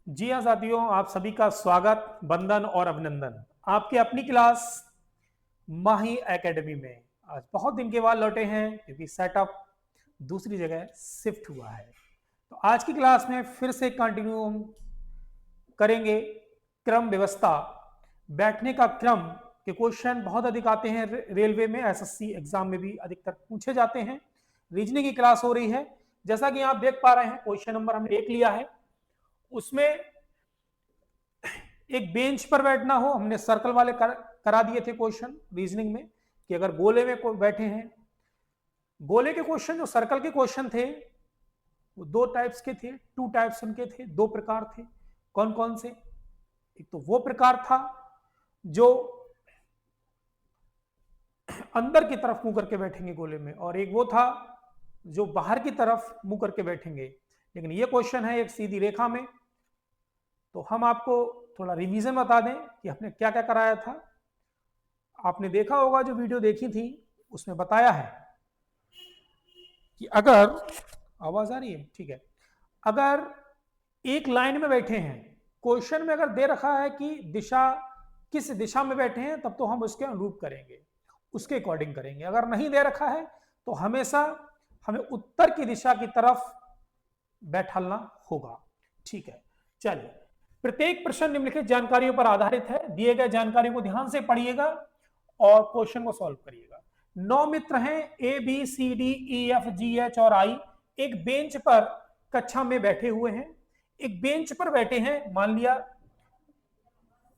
जी हाँ साथियों, आप सभी का स्वागत, वंदन और अभिनंदन आपके अपनी क्लास माही एकेडमी में। आज बहुत दिन के बाद लौटे हैं क्योंकि सेटअप दूसरी जगह शिफ्ट हुआ है। तो आज की क्लास में फिर से कंटिन्यू करेंगे क्रम व्यवस्था। बैठने का क्रम के क्वेश्चन बहुत अधिक आते हैं रेलवे में, एसएससी एग्जाम में भी अधिकतर पूछे जाते हैं। रीजनिंग की क्लास हो रही है। जैसा कि आप देख पा रहे हैं, क्वेश्चन नंबर हमने एक लिया है। उसमें एक बेंच पर बैठना हो, हमने सर्कल वाले करा दिए थे क्वेश्चन रीजनिंग में कि अगर गोले में बैठे हैं। गोले के क्वेश्चन, जो सर्कल के क्वेश्चन थे वो दो टाइप्स के थे, टू टाइप्स उनके थे, दो प्रकार थे। कौन कौन से? एक तो वो प्रकार था जो अंदर की तरफ मुंह करके बैठेंगे गोले में, और एक वो था जो बाहर की तरफ मुंह करके बैठेंगे। लेकिन ये क्वेश्चन है एक सीधी रेखा में। तो हम आपको थोड़ा रिवीजन बता दें कि हमने क्या क्या कराया था। आपने देखा होगा, जो वीडियो देखी थी उसमें बताया है कि अगर आवाज आ रही है, ठीक है, अगर एक लाइन में बैठे हैं, क्वेश्चन में अगर दे रखा है कि दिशा किस दिशा में बैठे हैं, तब तो हम उसके अनुरूप करेंगे, उसके अकॉर्डिंग करेंगे। अगर नहीं दे रखा है तो हमेशा हमें उत्तर की दिशा की तरफ बैठालना होगा। ठीक है, चलिए। प्रत्येक प्रश्न निम्नलिखित जानकारियों पर आधारित है। दिए गए जानकारियों को ध्यान से पढ़िएगा और क्वेश्चन को सॉल्व करिएगा। 9 मित्र हैं, A B C D E F G H और आई, एक बेंच पर कक्षा में बैठे हुए हैं। एक बेंच पर बैठे हैं, मान लिया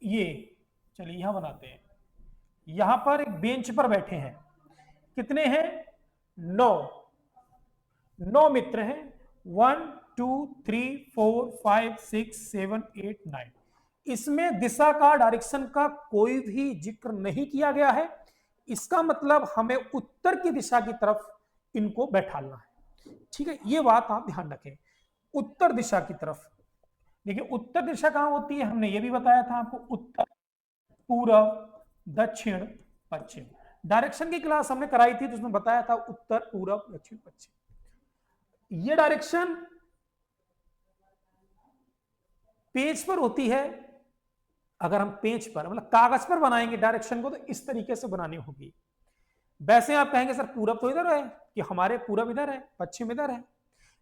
ये, चलिए यहां बनाते हैं। यहां पर एक बेंच पर बैठे हैं, कितने हैं? 9। 9 मित्र हैं। 1 2 3 4 5 6 7 8 9। इसमें दिशा का, डायरेक्शन का कोई भी जिक्र नहीं किया गया है। इसका मतलब हमें उत्तर की दिशा की तरफ इनको बैठालना है। ठीक है, ये बात आप ध्यान रखें, उत्तर दिशा की तरफ। देखिए उत्तर दिशा कहां होती है, हमने ये भी बताया था आपको, उत्तर, पूरब, दक्षिण, पश्चिम। डायरेक्शन की क्लास हमने कराई थी तो उसमें बताया था उत्तर, पूरब, दक्षिण, पश्चिम। ये डायरेक्शन पेज पर होती है। अगर हम पेज पर मतलब कागज पर बनाएंगे डायरेक्शन को, तो इस तरीके से बनानी होगी। वैसे आप कहेंगे सर पूरब तो इधर है, कि हमारे पूरब इधर है, पश्चिम इधर है,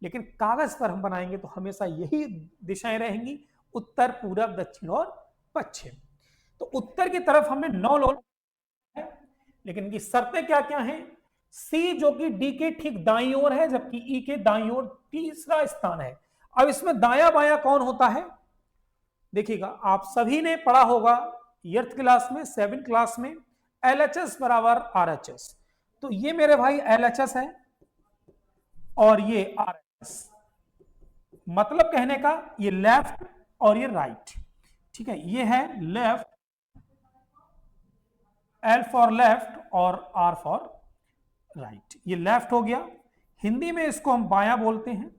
लेकिन कागज पर हम बनाएंगे तो हमेशा यही दिशाएं रहेंगी, उत्तर, पूरब, दक्षिण और पश्चिम। तो उत्तर की तरफ हमने 9 लोग है, लेकिन इनकी शर्तें क्या क्या हैं? सी जो कि डी के ठीक दाईं ओर है, जबकि ई के दाईं ओर तीसरा स्थान है। अब इसमें दाया बाया कौन होता है? देखिएगा, आप सभी ने पढ़ा होगा 8th क्लास में, 7th क्लास में, LHS बराबर RHS। तो ये मेरे भाई LHS है और ये RHS। मतलब कहने का, ये लेफ्ट और ये राइट। ठीक है, ये है लेफ्ट, L फॉर लेफ्ट और R फॉर राइट। ये लेफ्ट हो गया, हिंदी में इसको हम बायां बोलते हैं,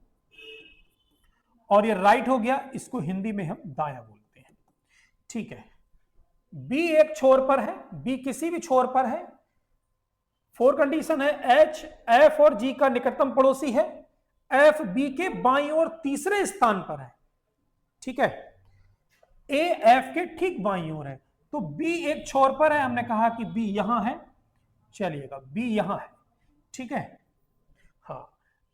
और ये राइट हो गया, इसको हिंदी में हम दायां बोलते हैं। ठीक है, बी एक छोर पर है, बी किसी भी छोर पर है। 4 कंडीशन है, एच एफ और जी का निकटतम पड़ोसी है, एफ बी के बाईं ओर तीसरे स्थान पर है। ठीक है, ए एफ के ठीक बाईं ओर है। तो बी एक छोर पर है, हमने कहा कि बी यहां है, चलिएगा बी यहां है। ठीक है, हाँ,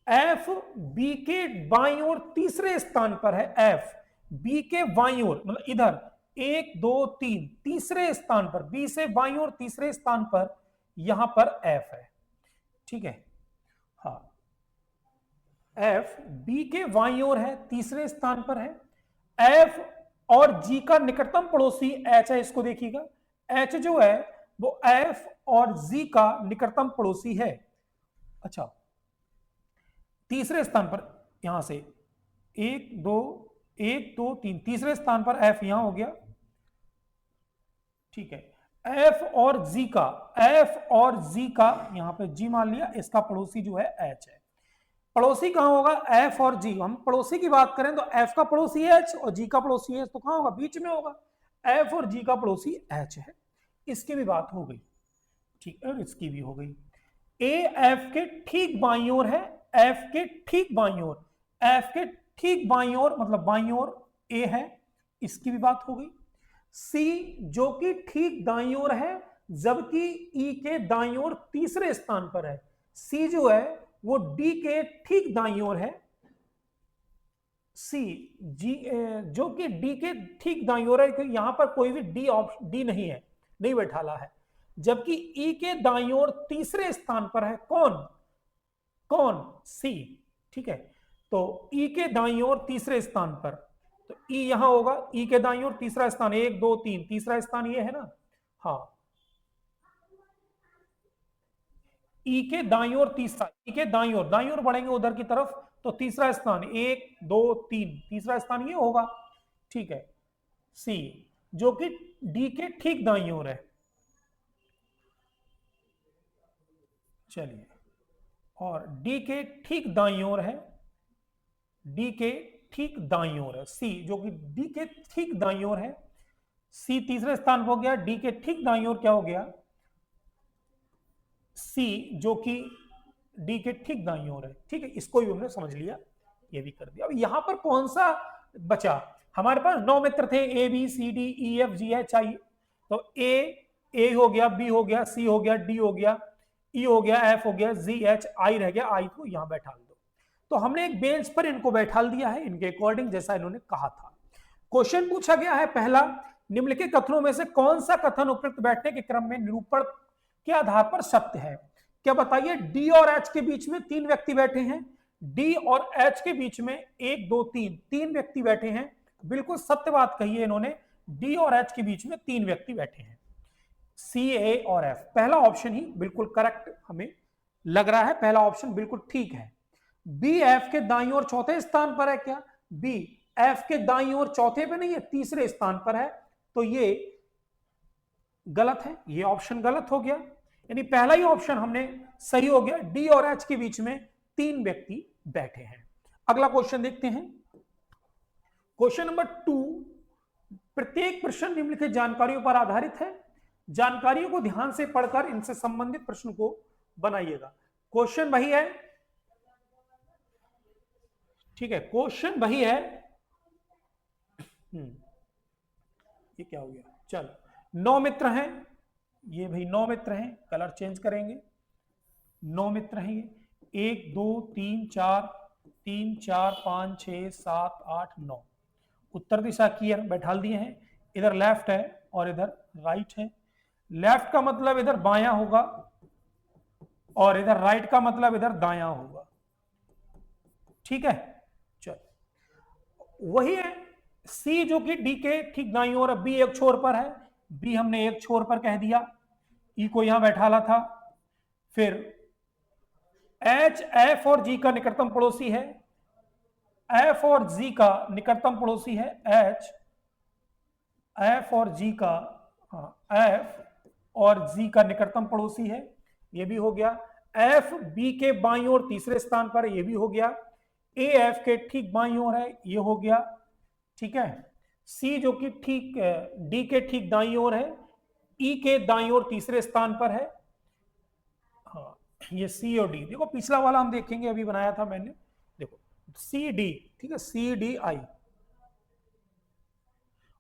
एफ बी के बाईं ओर तीसरे स्थान पर है। एफ बी के बाईं ओर मतलब इधर 1 2 3 तीसरे स्थान पर, बी से बाईं ओर तीसरे स्थान पर यहां पर एफ है। ठीक है, हाँ, एफ बी के बाईं ओर है, तीसरे स्थान पर है। एफ और जी का निकटतम पड़ोसी एच है, इसको देखिएगा, एच जो है वो एफ और जी का निकटतम पड़ोसी है। अच्छा, तीसरे स्थान पर यहां से 1 2 1 2 3 तीसरे स्थान पर एफ यहां हो गया। ठीक है, एफ और जी का, एफ और जी का यहां पे जी मान लिया, इसका पड़ोसी जो है एच है। पड़ोसी कहां होगा? एफ और जी। हम पड़ोसी की बात करें तो एफ का पड़ोसी एच और जी का पड़ोसी एच, तो कहां होगा? बीच में होगा। एफ और जी का पड़ोसी एच है। इसकी भी बात हो गई, ठीक है, और इसकी भी हो गई। ए एफ के ठीक बाईं ओर है, एफ के ठीक बाईं ओर, एफ के ठीक बाईं ओर मतलब बाईं ओर ए है, इसकी भी बात हो गई। सी जो कि ठीक दाईं ओर है जबकि ई के दाईं ओर तीसरे स्थान पर है। सी जो है वो डी के ठीक दाईं ओर है। सी जी जो कि डी के ठीक दाईं ओर है, क्योंकि यहां पर कोई भी डी नहीं है, नहीं बैठाला है। जबकि ई के दाईं ओर तीसरे स्थान पर है कौन? कौन? सी। ठीक है, तो ई के दाईं ओर तीसरे स्थान पर, तो ई यहां होगा, ई के दाईं ओर तीसरा स्थान, 1 2 3, तीसरा स्थान ये है ना। हाँ, ई के दाईं ओर तीसरा, ई के दाईं ओर बढ़ेंगे उधर की तरफ, तो तीसरा स्थान 1 2 3, तीसरा स्थान ये होगा। ठीक है, सी जो कि डी के ठीक दाईं ओर है। चलिए, और डी के ठीक दाईं ओर है, डी के ठीक दाईं ओर है सी जो कि डी के ठीक दाईं ओर है। सी तीसरे स्थान पर हो गया, डी के ठीक दाईं ओर क्या हो गया? सी जो कि डी के ठीक दाईं ओर है। ठीक है, इसको भी हमने समझ लिया, ये भी कर दिया। अब यहां पर कौन सा बचा? हमारे पास 9 मित्र थे, A B C D E F G H I. तो ए हो गया, बी हो गया, सी हो गया, डी हो गया, ई हो गया, एफ हो गया, जी एच आई रह गया, आई को यहां बैठा दो। तो हमने एक बेंच पर इनको बैठाल दिया है इनके अकॉर्डिंग, जैसा इन्होंने कहा था। क्वेश्चन पूछा गया है पहला, निम्नलिखित कथनों में से कौन सा कथन उपयुक्त बैठने के क्रम में निरूपण के आधार पर सत्य है? क्या बताइए, डी और एच के बीच में 3 व्यक्ति बैठे हैं, डी और एच के बीच में 1 2 3 व्यक्ति बैठे हैं। बिल्कुल सत्य बात कही है इन्होंने, डी और एच के बीच में 3 व्यक्ति बैठे हैं। सी ए और एफ, पहला ऑप्शन ही बिल्कुल करेक्ट हमें लग रहा है, पहला ऑप्शन बिल्कुल ठीक है। बी एफ के दाईं ओर चौथे स्थान पर है क्या? बी एफ के दाईं ओर चौथे पे नहीं है, तीसरे स्थान पर है, तो ये गलत है, ये ऑप्शन गलत हो गया। यानी पहला ही ऑप्शन हमने सही हो गया, डी और एच के बीच में 3 व्यक्ति बैठे हैं। अगला क्वेश्चन देखते हैं, क्वेश्चन नंबर 2। प्रत्येक प्रश्न निम्नलिखित जानकारियों पर आधारित है, जानकारियों को ध्यान से पढ़कर इनसे संबंधित प्रश्न को बनाइएगा। क्वेश्चन वही है, ठीक है, क्वेश्चन वही है। ये क्या हो गया? चलो, 9 मित्र हैं, ये भाई 9 मित्र हैं, कलर चेंज करेंगे। 9 मित्र हैं ये, 1 2 3 4 3 4 5 6 7 8 9। उत्तर दिशा की बैठाल दिए हैं, इधर लेफ्ट है और इधर राइट है। लेफ्ट का मतलब इधर बायां होगा और इधर राइट का मतलब इधर दायां होगा। ठीक है, चलो वही है। सी जो कि डी के ठीक दाईं ओर, बी एक छोर पर है, बी हमने एक छोर पर कह दिया, ई को यहां बैठाला था। फिर एच एफ और जी का निकटतम पड़ोसी है, एफ और जी का निकटतम पड़ोसी है, एफ और जी का, एफ और जी का निकटतम पड़ोसी है, ये भी हो गया। एफ बी के बाईं ओर तीसरे स्थान पर है, ये भी हो गया। ए एफ के ठीक बाईं ओर है, ये हो गया। ठीक है, सी जो कि ठीक डी के ठीक दाईं ओर है, ई के दाईं ओर तीसरे स्थान पर है। हाँ, ये सी और डी, देखो पिछला वाला हम देखेंगे, अभी बनाया था मैंने, देखो सी डी, ठीक है, सी डी आई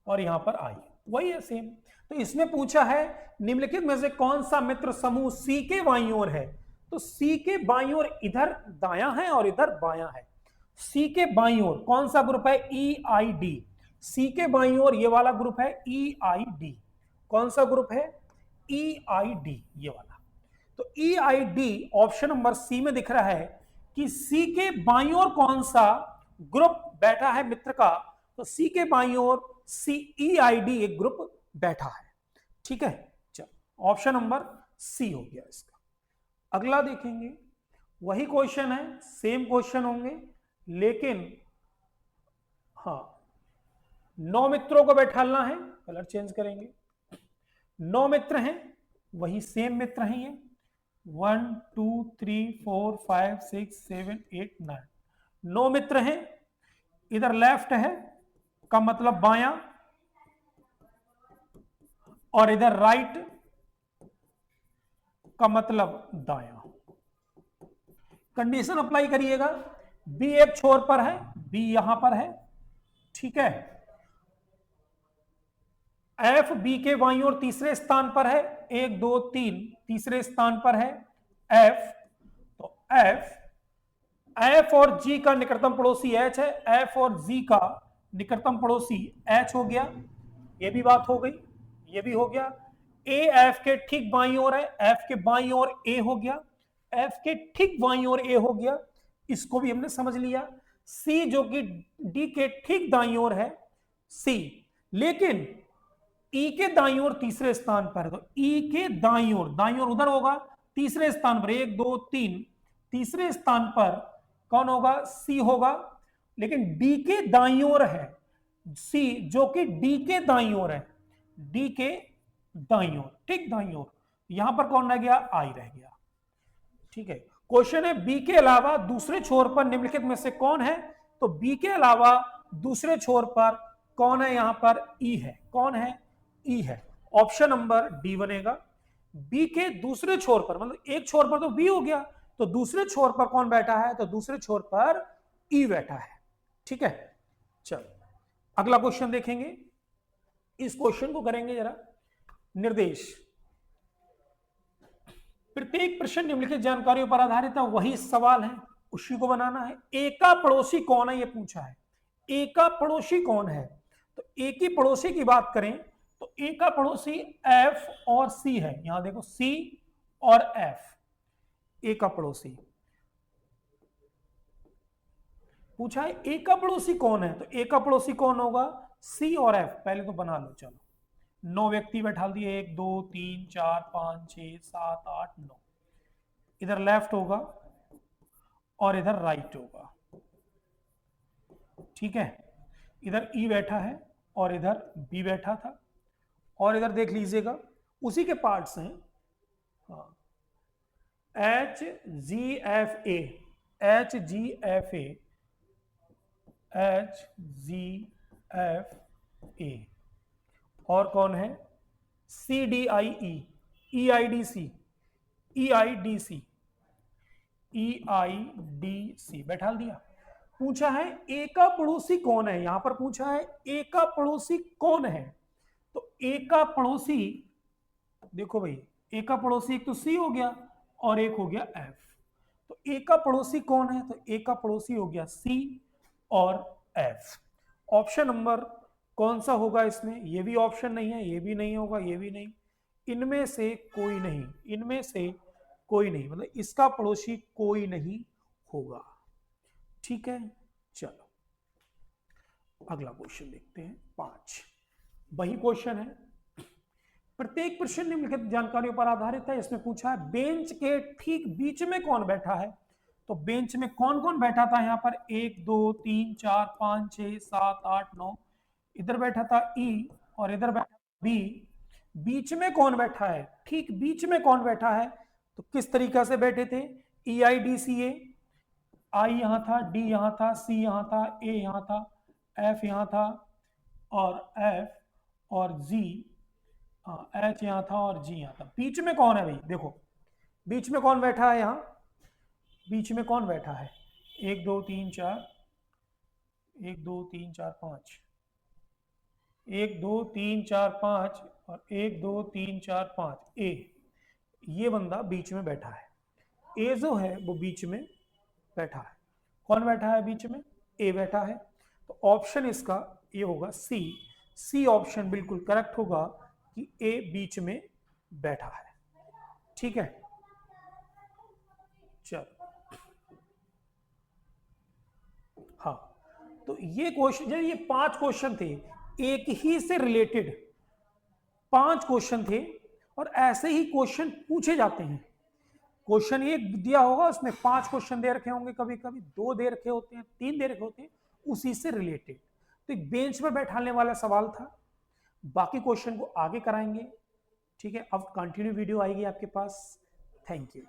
और यहां पर आई, वही है सेम। तो इसमें पूछा है निम्नलिखित में से कौन सा मित्र समूह सी के बाईं ओर है? तो सी के बाईं ओर इधर दायां है और इधर बायां है। सी के बाईं ओर कौन सा ग्रुप है? ई आई डी। सी के बाईं ओर ये वाला ग्रुप है ई आई डी। कौन सा ग्रुप है? ई आई डी, ये वाला। तो E I D option number C में दिख रहा है कि सी के बाईं ओर कौन सा ग्रुप बैठा है मित्र का, तो सी के बाईं ओर सी ई आई डी एक ग्रुप बैठा है। ठीक है, चलो ऑप्शन नंबर सी हो गया इसका। अगला देखेंगे, वही क्वेश्चन है, सेम क्वेश्चन होंगे, लेकिन हाँ 9 मित्रों को बैठालना है, कलर चेंज करेंगे। 9 मित्र हैं, वही सेम मित्र हैं ये, 1 2 3 4 5 6 7 8 9, 9 मित्र हैं। इधर लेफ्ट है का मतलब बायां और इधर राइट का मतलब दायां। कंडीशन अप्लाई करिएगा, बी एक छोर पर है, बी यहां पर है, ठीक है, एफ बी के बाईं ओर तीसरे स्थान पर है, 1 2 3 तीसरे स्थान पर है एफ। तो एफ और जी का निकटतम पड़ोसी एच है, एफ और जी का निकटतम पड़ोसी एच हो गया, ये भी बात हो गई, ये भी हो गया। ए एफ के ठीक बाईं ओर है, एफ के बाईं ओर ए हो गया, एफ के ठीक बाईं ओर ए हो गया, इसको भी हमने समझ लिया। सी जो कि डी के ठीक दाईं ओर है सी, लेकिन ई के दाईं ओर तीसरे स्थान पर है, तो ई के दाईं ओर उधर होगा, तीसरे स्थान पर 1 2 3 तीसरे स्थान पर कौन होगा, सी होगा। लेकिन डी के दाईं ओर है सी, जो कि डी के दाईं ओर है, डी के दाईं ओर, ठीक दाईं ओर, यहां पर कौन रह गया, आई रह गया। ठीक है, क्वेश्चन है बी के अलावा दूसरे छोर पर निम्नलिखित में से कौन है, तो बी के अलावा दूसरे छोर पर कौन है, यहां पर ई है, कौन है, ई है, ऑप्शन नंबर डी बनेगा। बी के दूसरे छोर पर, मतलब एक छोर पर तो बी हो गया, तो दूसरे छोर पर कौन बैठा है, तो दूसरे छोर पर ई बैठा है। ठीक है, चलो अगला क्वेश्चन देखेंगे। इस क्वेश्चन को करेंगे जरा निर्देश। प्रत्येक प्रश्न निम्नलिखित जानकारियों पर आधारित है, वही सवाल है, उसी को बनाना है। ए का पड़ोसी कौन है, ये पूछा है, ए का पड़ोसी कौन है। तो ए की पड़ोसी की बात करें तो ए का पड़ोसी एफ और सी है, यहां देखो सी और एफ, ए का पड़ोसी पूछा है। ए का पड़ोसी कौन है, तो ए का पड़ोसी कौन होगा, सी और एफ। पहले तो बना लो, चलो 9 व्यक्ति बैठा दिए, 1 2 3 4 5 6 7 8 9, इधर लेफ्ट होगा और इधर राइट होगा। ठीक है, इधर ई बैठा है और इधर बी बैठा था, और इधर देख लीजिएगा उसी के पार्ट्स हैं, H G F A, H G F A, H G F A, और कौन है, C D I E, E I D C, E I D C, E I D C बैठा दिया। पूछा है ए का पड़ोसी कौन है, यहां पर पूछा है ए का पड़ोसी कौन है। तो ए का पड़ोसी देखो भाई, ए का पड़ोसी एक तो सी हो गया और एक हो गया एफ। तो ए का पड़ोसी कौन है, तो ए का पड़ोसी हो गया सी और एफ। ऑप्शन नंबर कौन सा होगा इसमें, ये भी ऑप्शन नहीं है, ये भी नहीं होगा, ये भी नहीं, इनमें से कोई नहीं, इनमें से कोई नहीं, मतलब इसका पड़ोसी कोई नहीं होगा। ठीक है, चलो अगला क्वेश्चन देखते हैं 5, वही क्वेश्चन है। प्रत्येक प्रश्न निम्नलिखित जानकारियों पर आधारित है। इसमें पूछा है बेंच के ठीक बीच में कौन बैठा है। तो बेंच में कौन कौन बैठा था, यहां पर 1 2 3 4 5 6 7 8 9, इधर बैठा था ई और इधर बैठा बी। बीच में कौन बैठा है, ठीक बीच में कौन बैठा है, तो किस तरीका से बैठे थे, ई आई डी सी ए, आई यहां था, डी यहां था, सी यहां था, ए यहां था, एफ यहां था, और एफ और जी, एच यहां था और जी यहां था। बीच में कौन है भाई, देखो बीच में कौन बैठा है, यहां बीच में कौन बैठा है, 1 2 3 4, 1 2 3 4 5, 1 2 3 4 5 और 1 2 3 4 5, ए, ये बंदा बीच में बैठा है, ए जो है वो बीच में बैठा है। कौन बैठा है बीच में, ए बैठा है। तो ऑप्शन इसका ये होगा सी, सी ऑप्शन बिल्कुल करेक्ट होगा कि ए बीच में बैठा है। ठीक है, चलो हाँ, तो ये क्वेश्चन, ये 5 क्वेश्चन थे, एक ही से रिलेटेड 5 क्वेश्चन थे, और ऐसे ही क्वेश्चन पूछे जाते हैं। क्वेश्चन एक दिया होगा, उसमें 5 क्वेश्चन दे रखे होंगे, कभी कभी 2 दे रखे होते हैं, 3 दे रखे होते हैं, उसी से रिलेटेड। तो एक बेंच पर बैठाने वाला सवाल था, बाकी क्वेश्चन को आगे कराएंगे। ठीक है, अब कंटिन्यू वीडियो आएगी आपके पास। Thank you.